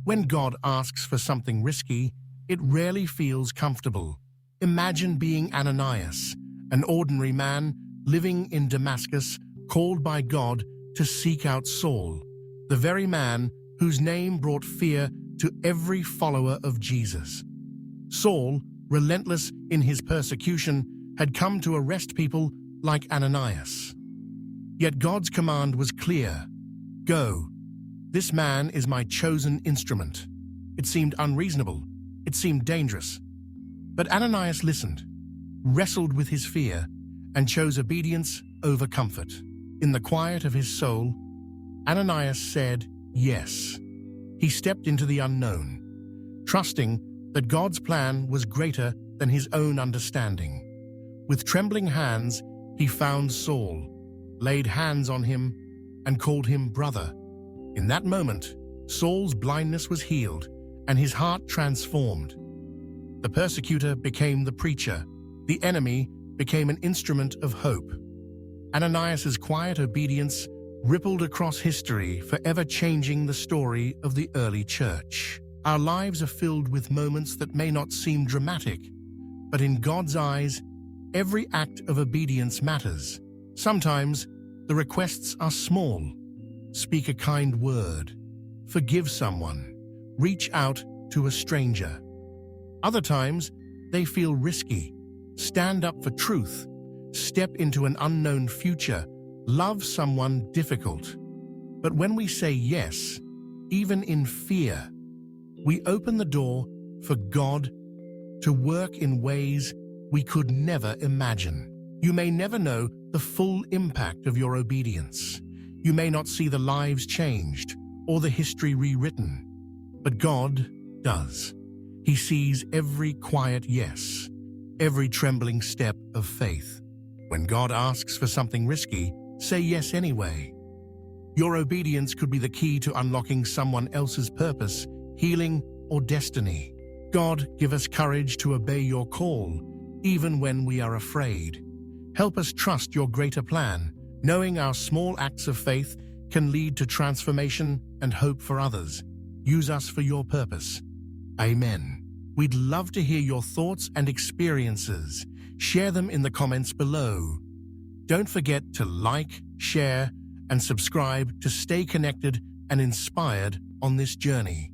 When God asks for something risky, it rarely feels comfortable. Imagine being Ananias, an ordinary man living in Damascus, called by God to seek out Saul, the very man whose name brought fear to every follower of Jesus. Saul, relentless in his persecution, had come to arrest people like Ananias. Yet God's command was clear: "Go. This man is my chosen instrument." It seemed unreasonable. It seemed dangerous. But Ananias listened, wrestled with his fear, and chose obedience over comfort. In the quiet of his soul, Ananias said yes. He stepped into the unknown, trusting that God's plan was greater than his own understanding. With trembling hands, he found Saul, laid hands on him, and called him brother. In that moment, Saul's blindness was healed and his heart transformed. The persecutor became the preacher. The enemy became an instrument of hope. Ananias's quiet obedience rippled across history, forever changing the story of the early church. Our lives are filled with moments that may not seem dramatic, but in God's eyes, every act of obedience matters. Sometimes the requests are small. Speak a kind word. Forgive someone. Reach out to a stranger. Other times, they feel risky. Stand up for truth. Step into an unknown future. Love someone difficult. But when we say yes, even in fear, we open the door for God to work in ways we could never imagine. You may never know the full impact of your obedience. You may not see the lives changed or the history rewritten, but God does. He sees every quiet yes, every trembling step of faith. When God asks for something risky, say yes anyway. Your obedience could be the key to unlocking someone else's purpose, healing, or destiny. God, give us courage to obey your call, even when we are afraid. Help us trust your greater plan, knowing our small acts of faith can lead to transformation and hope for others. Use us for your purpose. Amen. We'd love to hear your thoughts and experiences. Share them in the comments below. Don't forget to like, share, and subscribe to stay connected and inspired on this journey.